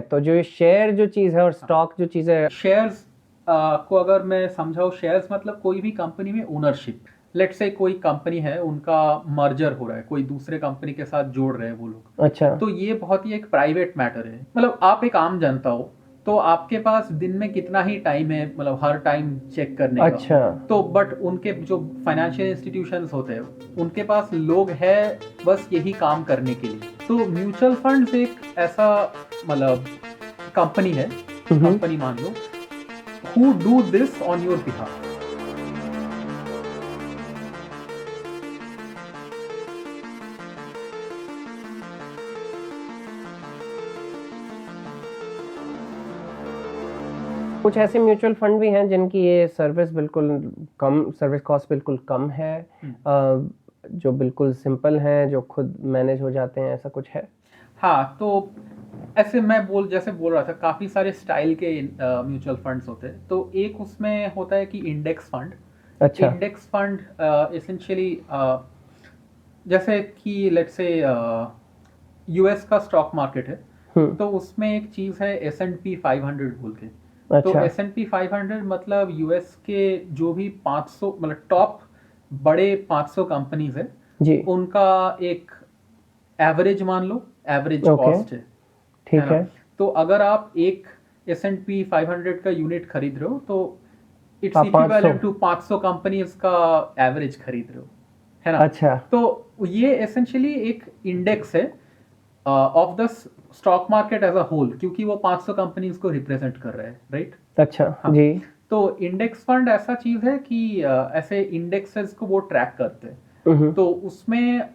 तो जो शेयर जो चीज़ है और स्टॉक जो चीज़ है, शेयर्स को अगर मैं समझाऊँ, शेयर्स मतलब कोई भी कंपनी में ओनरशिप। लेट्स से कोई कंपनी है, उनका मर्जर हो रहा है, कोई दूसरे कंपनी के साथ जोड़ रहे हैं वो लोग, अच्छा तो ये बहुत ही एक प्राइवेट मैटर है। मतलब आप एक आम जनता हो, तो आपके पास दिन में कितना ही टाइम है, मतलब हर टाइम चेक करने का। अच्छा तो बट उनके जो फाइनेंशियल इंस्टीट्यूशंस होते हैं, उनके पास लोग हैं बस यही काम करने के लिए। तो म्यूचुअल फंड्स एक ऐसा मतलब कंपनी है, कंपनी मान लो, who do this on your behalf. कुछ ऐसे म्यूचुअल फंड भी हैं जिनकी ये सर्विस बिल्कुल कम, सर्विस कॉस्ट बिल्कुल कम है, जो बिल्कुल सिंपल हैं, जो खुद मैनेज हो जाते हैं, ऐसा कुछ है? हाँ, तो ऐसे मैं जैसे बोल रहा था, काफ़ी सारे स्टाइल के म्यूचुअल फंड्स होते हैं। तो एक उसमें होता है कि इंडेक्स फंड। अच्छा इंडेक्स फंड एसेंशियली जैसे कि लेट्स से यूएस का स्टॉक मार्केट है, तो उसमें एक चीज़ है S&P 500 बोल के। तो अच्छा S&P 500 मतलब यूएस के जो भी 500 मतलब टॉप बड़े 500 कंपनीज है, जी उनका एक एवरेज मान लो, एवरेज ओके कॉस्ट है ठीक ना। है। तो अगर आप एक S&P 500 का यूनिट खरीद रहे हो, तो इट्स आप 500? इक्विवेलेंट टू 500 कंपनीज का एवरेज खरीद रहे हो, है ना। अच्छा तो ये एसेंशियली एक इंडेक्स है of the stock market as a whole, क्योंकि वो 500 कंपनीज को रिप्रेजेंट कर रहा है, राइट। अच्छा हाँ, जी तो इंडेक्स फंड ऐसा चीज है कि ऐसे इंडेक्सेस को वो ट्रैक करते हैं। तो उसमें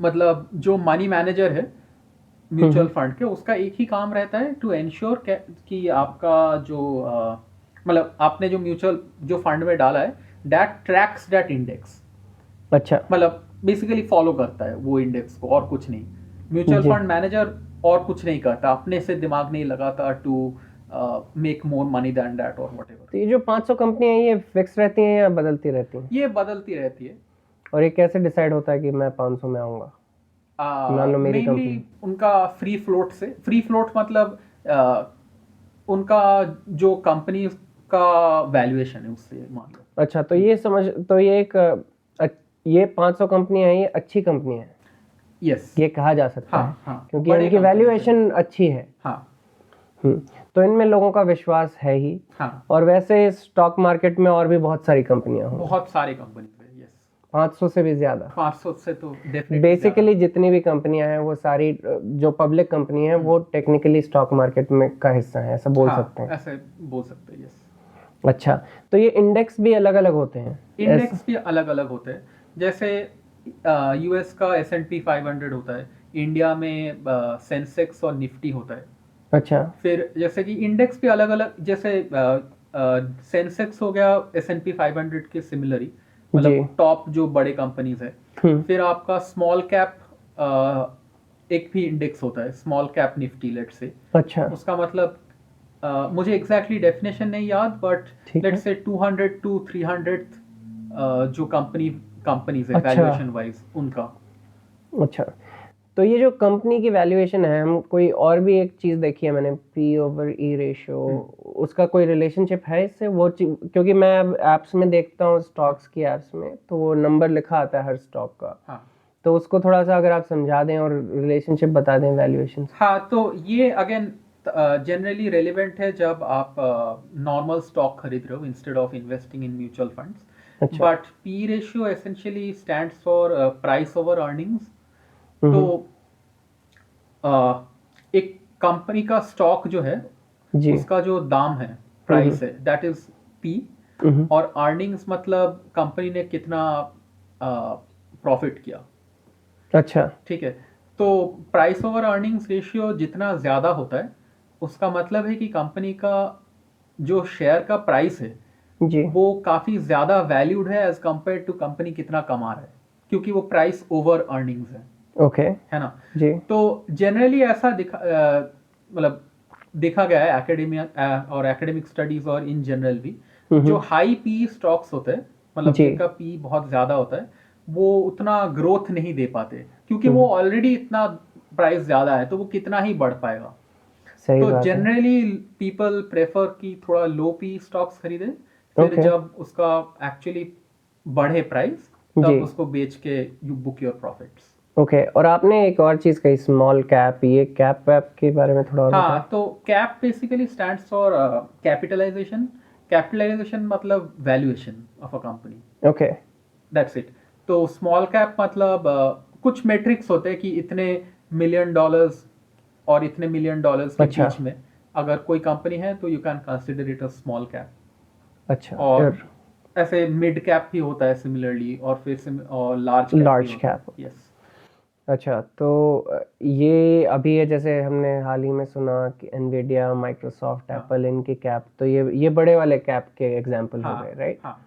मतलब जो मनी मैनेजर है म्यूचुअल फंड के, उसका एक ही काम रहता है टू एंश्योर कि आपका जो मतलब आपने जो म्यूचुअल जो फंड में डाला है, दैट ट्रैक्स दैट इंडेक्स। अच्छा मतलब बेसिकली फॉलो करता है वो इंडेक्स को, और कुछ नहीं। म्यूचुअल जी। फंड मैनेजर और कुछ नहीं करता, अपने से दिमाग नहीं लगाता to make more money than that और वट एवर। तो ये जो 500 कंपनियां हैं, ये फिक्स रहती हैं या बदलती रहती हैं? ये बदलती रहती है। और ये कैसे डिसाइड होता है कि मैं 500 में आऊंगा? मान लो मेरी मेनली कंपनी। उनका फ्री फ्लोट से, फ्री फ्लोट मतलब उनका जो कंपनी का वैल्यूएशन है उससे मान लो। अच्छा तो ये समझ, तो ये एक ये 500 कंपनियां हैं, ये अच्छी कंपनी है, यस। ये कहा जा सकता है हाँ हाँ, क्योंकि बड़े इनकी कंपनीज है। वैल्यूएशन अच्छी है। हाँ तो इनमें लोगों का विश्वास है ही। हाँ, और वैसे स्टॉक मार्केट में और भी बहुत सारी कंपनियां होंगी, बहुत सारे कंपनीज है, यस। 500 से भी ज्यादा। 500 से तो डेफिनेटली बेसिकली जितनी भी कंपनियां हैं वो सारी जो पब्लिक कंपनी है वो टेक्निकली स्टॉक मार्केट में का हिस्सा है, ऐसा बोल हाँ, सकते हैं। ऐसे बोल सकते हैं, यस। अच्छा तो ये इंडेक्स भी अलग अलग होते हैं? इंडेक्स भी अलग अलग होते हैं। जैसे यूएस का S&P 500 होता है, इंडिया में सेंसेक्स और निफ्टी होता है। अच्छा फिर जैसे कि इंडेक्स भी अलग अलग, जैसे सेंसेक्स हो गया S&P 500 के सिमिलर ही, जी मतलब टॉप जो बड़े कंपनीज है। फिर आपका स्मॉल कैप एक भी इंडेक्स होता है, स्मॉल कैप निफ्टी लेट से। अच्छा उसका मतलब मुझे एग्जैक्टली डेफिनेशन नहीं याद, बट ठीक लेट है। से 200 टू 300 जो कंपनीज है अच्छा वैल्यूएशन वाइज उनका। अच्छा तो ये जो कंपनी की वैल्यूएशन है, हम कोई और भी एक चीज देखी है मैंने, P/E रेशियो, उसका कोई रिलेशनशिप है इससे? वो क्योंकि मैं एप्स में देखता हूँ, स्टॉक्स की एप्स में, तो वो नंबर लिखा आता है हर स्टॉक का। हाँ तो उसको थोड़ा सा अगर आप समझा दें और रिलेशनशिप बता दें वैल्यूएशन से। हाँ, तो ये अगेन जनरली रेलिवेंट है जब आप नॉर्मल स्टॉक खरीद रहे हो instead of investing in mutual funds. अच्छा but P ratio essentially stands for price over earnings. तो हम्म एक कंपनी का स्टॉक जो है, जी उसका जो दाम है, प्राइस है, दैट इज पी। हम्म और अर्निंग्स मतलब कंपनी ने कितना प्रॉफिट किया, अच्छा ठीक है। तो प्राइस ओवर अर्निंग्स रेशियो जितना ज़्यादा होता है, उसका मतलब है कि कंपनी का जो शेयर का प्राइस है, जी वो काफ़ी ज़्यादा वैल्यूड है एज कंपेयर टू कंपनी कितना कमा रहा है, क्योंकि वो प्राइस ओवर अर्निंग्स ओके है ना। जी तो जनरली ऐसा मतलब देखा गया है एकेडेमिया और एकेडमिक स्टडीज और इन जनरल भी, जो हाई पी स्टॉक्स होते हैं, मतलब जी जिनका पी बहुत ज़्यादा होता है, वो उतना ग्रोथ नहीं दे पाते, क्योंकि वो ऑलरेडी इतना प्राइस ज़्यादा है, तो वो कितना ही बढ़ पाएगा। सही तो बात है। जनरली पीपल प्रेफर कि थोड़ा लो पी स्टॉक्स खरीदे, फिर Okay. जब उसका एक्चुअली बढ़े प्राइस जी। तब उसको बेच के you book your profits. Okay, और आपने एक और चीज़ कही, स्मॉल कैप, ये कैप वैप के बारे में थोड़ा और बताएं। हाँ, तो cap basically stands for capitalization. Capitalization मतलब valuation of a company, okay. That's it. तो स्मॉल कैप मतलब कुछ मेट्रिक्स होते हैं कि इतने मिलियन डॉलर्स और इतने मिलियन डॉलर्स के अच्छा। बीच में अगर कोई कंपनी है तो you can consider it a small cap. अच्छा, और ऐसे मिड कैप भी होता है सिमिलरली, और फिर और लार्ज कैप भी लार्ज होता है। कैप। यस। अच्छा, तो ये अभी है, जैसे हमने हाल ही में सुना कि एनवीडिया, माइक्रोसॉफ्ट, हाँ। एप्पल, इनके कैप, तो ये बड़े वाले कैप के एग्जांपल हो हाँ, गए, राइट? हाँ,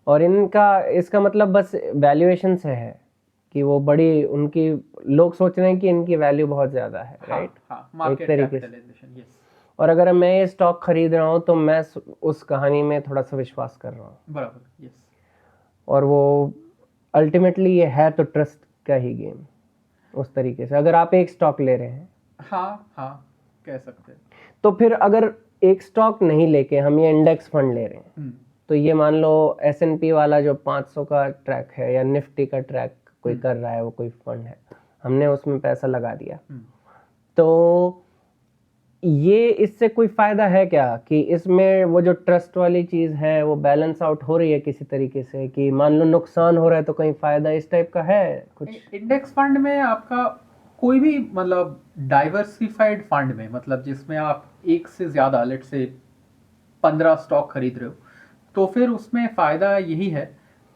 और इनका, इसका मतलब बस वैल्यूएशन से है कि वो बड़ी, उनकी, लोग सोच रहे हैं कि इनकी वैल्यू बहुत ज़्यादा है, हाँ, राइट? हाँ, एक मार्केट तरीके से। Capitalisation, yes. और अगर मैं ये स्टॉक खरीद रहा हूँ तो मैं उस कहानी में थोड़ा सा विश्वास कर रहा हूँ, बराबर, यस। और वो अल्टीमेटली ये है तो ट्रस्ट का ही गेम, उस तरीके से अगर आप एक स्टॉक ले रहे हैं। हाँ, हाँ, कह सकते हैं। तो फिर अगर एक स्टॉक नहीं लेके हम ये इंडेक्स फंड ले रहे हैं, तो ये मान लो S&P वाला जो 500 का ट्रैक है या निफ्टी का ट्रैक कोई कर रहा है, वो कोई फंड है, हमने उसमें पैसा लगा दिया, तो ये इससे कोई फायदा है क्या कि इसमें वो जो ट्रस्ट वाली चीज है वो बैलेंस आउट हो रही है किसी तरीके से, कि मान लो नुकसान हो रहा है तो कहीं फायदा, इस टाइप का है कुछ? इंडेक्स फंड में आपका कोई भी मतलब डाइवर्सिफाइड फंड में, मतलब जिसमें आप एक से ज्यादा, लेट से 15 स्टॉक खरीद रहे हो, तो फिर उसमें फायदा यही है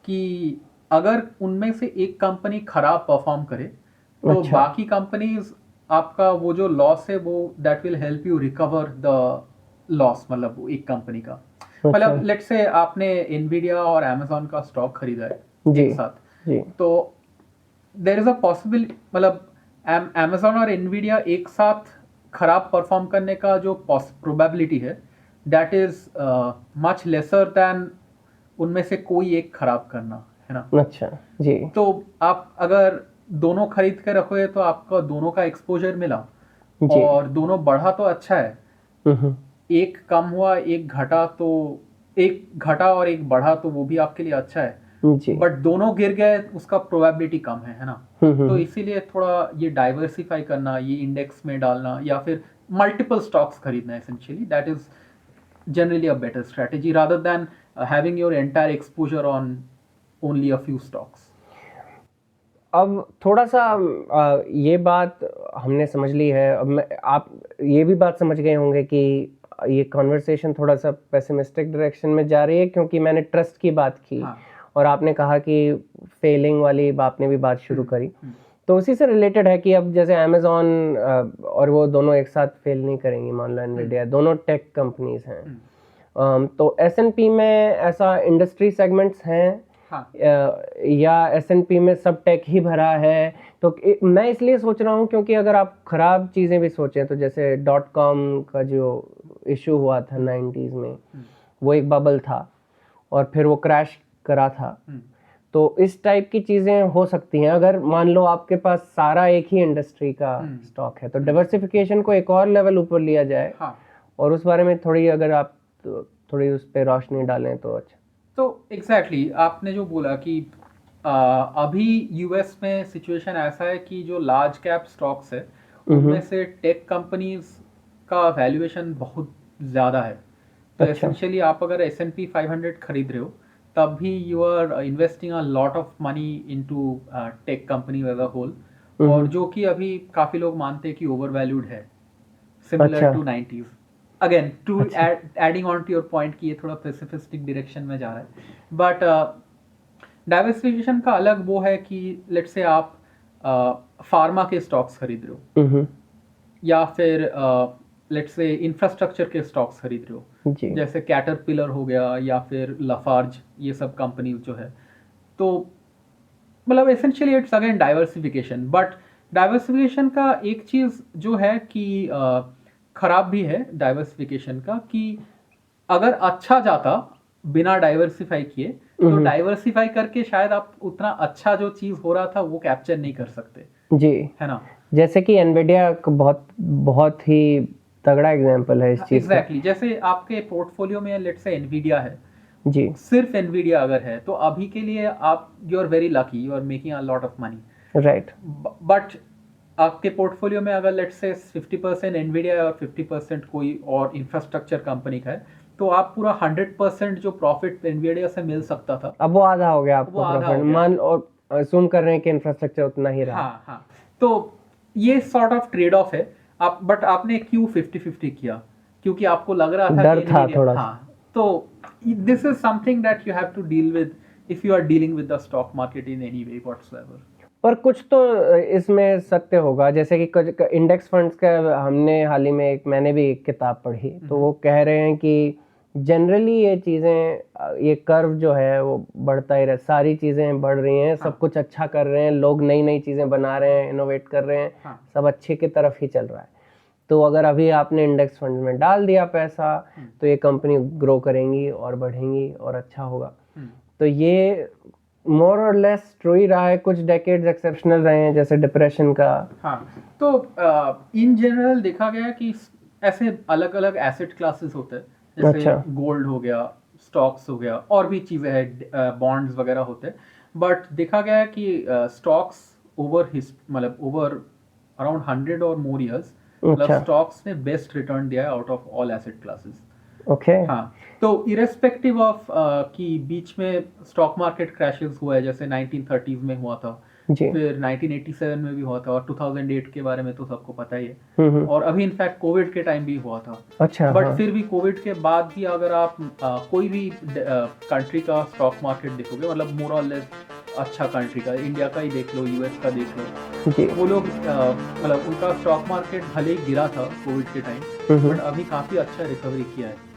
कि अगर उनमें से एक कंपनी खराब परफॉर्म करे तो अच्छा। बाकी कंपनीज आपका वो जो लॉस है वो that will help you recover the loss, मतलब वो एक कंपनी का। मतलब लेट से आपने एनवीडिया और अमेजोन का स्टॉक खरीदा है जी, एक साथ, जी। तो देर इज अ पॉसिबल, मतलब अमेजोन और एनवीडिया एक साथ खराब परफॉर्म करने का जो प्रोबेबिलिटी है that is much lesser than उनमें से कोई एक खराब करना, है ना? अच्छा, जी। तो आप अगर दोनों खरीद के रखोगे तो आपका दोनों का एक्सपोजर मिला, जी। और दोनों बढ़ा तो अच्छा है। हम्म। एक कम हुआ, एक घटा, तो एक घटा और एक बढ़ा तो वो भी आपके लिए अच्छा है। जी। बट दोनों गिर गए उसका प्रोबेबिलिटी कम है ना? हम्म। तो इसीलिए थोड़ा ये डाइवर्सिफाई करना, ये इंडेक्स में डालना या फिर मल्टीपल स्टॉक्स खरीदना, essentially that is generally a better strategy rather than having your entire exposure on only a few stocks. अब थोड़ा सा ये बात हमने समझ ली है, अब आप ये भी बात समझ गए होंगे कि ये कॉन्वर्सेशन थोड़ा सा पेसिमिस्टिक डायरेक्शन में जा रही है, क्योंकि मैंने ट्रस्ट की बात की। हाँ। और आपने कहा कि फेलिंग वाली आपने भी बात शुरू करी, तो उसी से रिलेटेड है कि अब जैसे अमेजोन और वो दोनों एक साथ फेल नहीं करेंगी, मान लो एनवीडिया, दोनों टेक कंपनीज हैं। तो S&P में ऐसा इंडस्ट्री सेगमेंट्स हैं? हाँ। या S&P में सब टेक ही भरा है? तो मैं इसलिए सोच रहा हूँ क्योंकि अगर आप खराब चीज़ें भी सोचें तो जैसे .com का जो इशू हुआ था 90s में, वो एक बबल था और फिर वो क्रैश करा था। तो इस टाइप की चीज़ें हो सकती हैं अगर मान लो आपके पास सारा एक ही इंडस्ट्री का स्टॉक है, तो डाइवर्सिफिकेशन को एक और लेवल ऊपर लिया जाए। हाँ। और उस बारे में थोड़ी अगर आप थोड़ी उस पर रोशनी डालें तो अच्छा। तो एग्जैक्टली आपने जो बोला कि अभी यूएस में सिचुएशन ऐसा है कि जो लार्ज कैप स्टॉक्स है उनमें से टेक कंपनीज का वैल्यूएशन बहुत ज़्यादा है। तो एसेंशियली आप अगर S&P 500 खरीद रहे हो तब भी you are investing a lot of money into tech company as a whole, और जो कि अभी काफ़ी लोग मानते हैं कि ओवर वैल्यूड है, similar to 90s। Again to adding on to your point कि ये थोड़ा पेसिफिस्टिक डायरेक्शन में जा रहा है, बट डाइवर्सिफिकेशन का अलग वो है कि लेट्स से आप फार्मा के स्टॉक्स खरीद रहे हो या फिर लेट्स से इंफ्रास्ट्रक्चर के स्टॉक्स खरीद रहे हो, जैसे कैटरपिलर हो गया या फिर लाफार्ज, ये सब कंपनीज जो है। तो मतलब essentially it's again diversification, but diversification का एक चीज़ जो है कि खराब भी है डाइवर्सिफिकेशन का, कि अगर अच्छा जाता बिना डाइवर्सिफाई किए तो डाइवर्सिफाई करके शायद आप उतना अच्छा जो चीज़ हो रहा था वो कैप्चर नहीं कर सकते। जी, है ना? जैसे कि एनवीडिया बहुत बहुत ही तगड़ा एग्जांपल है इस चीज का। एग्जैक्टली जैसे आपके पोर्टफोलियो में लेट्स से एनवीडिया है, जी सिर्फ एनवीडिया अगर है तो अभी के लिए आप you are very lucky, you are making a lot of money. Right. But आपके पोर्टफोलियो में अगर लेट्स से 50% एनवीडिया है और 50% कोई और इंफ्रास्ट्रक्चर कंपनी का है, तो आप पूरा 100% जो प्रॉफिट एनवीडिया से मिल सकता था अब वो आधा हो गया वो आपको आधा प्रॉफिट, हो गया। मान और assume कर रहे हैं कि इंफ्रास्ट्रक्चर उतना ही रहा। हाँ हाँ, तो ये सॉर्ट ऑफ ट्रेड ऑफ है। आप बट आपने क्यों 50-50 किया? क्योंकि आपको लग रहा था डर कि था NVIDIA थोड़ा सा। हाँ, तो this is something that you have to deal with if you are dealing with the stock market in any way whatsoever. पर कुछ तो इसमें सत्य होगा, जैसे कि कुछ इंडेक्स फंड्स का हमने हाल ही में मैंने भी एक किताब पढ़ी, तो वो कह रहे हैं कि जनरली ये चीज़ें, ये कर्व जो है वो बढ़ता ही रहा, सारी चीज़ें बढ़ रही हैं, सब कुछ अच्छा कर रहे हैं, लोग नई नई चीज़ें बना रहे हैं, इनोवेट कर रहे हैं, सब अच्छे की तरफ ही चल रहा है। तो अगर अभी आपने इंडेक्स फंड में डाल दिया पैसा, तो ये कंपनी ग्रो करेंगी और बढ़ेंगी और अच्छा होगा। तो ये मोर और लेस ट्रू ही रहा है। कुछ डेकेड्स एक्सेप्शनल रहे हैं, जैसे डिप्रेशन का। हाँ, तो इन जनरल देखा गया कि ऐसे अलग अलग एसेट क्लासेस होते हैं, जैसे अच्छा। गोल्ड हो गया, स्टॉक्स हो गया, और भी चीज़ें हैं, बॉन्ड्स वगैरह होते हैं। बट देखा गया है कि स्टॉक्स मतलब ओवर अराउंड 100 और मोर ईयर्स, मतलब अच्छा। स्टॉक्स ने बेस्ट रिटर्न दिया है out of all asset classes. Okay. हाँ, तो इरेस्पेक्टिव ऑफ कि बीच में स्टॉक मार्केट क्रैशेस हुआ है, जैसे 1930s में हुआ था, जी। फिर 1987 में भी हुआ था, और 2008 के बारे में तो सबको पता ही है, और अभी इनफैक्ट कोविड के टाइम भी हुआ था। अच्छा। बट हाँ। फिर भी कोविड के बाद भी अगर आप कोई भी कंट्री का स्टॉक मार्केट देखोगे, मतलब मोर और लेस अच्छा कंट्री का, इंडिया का ही देख लो, यूएस का देख लो, जी। वो लोग मतलब उनका स्टॉक मार्केट भले ही गिरा था कोविड के टाइम, बट अभी काफी अच्छा रिकवरी किया है।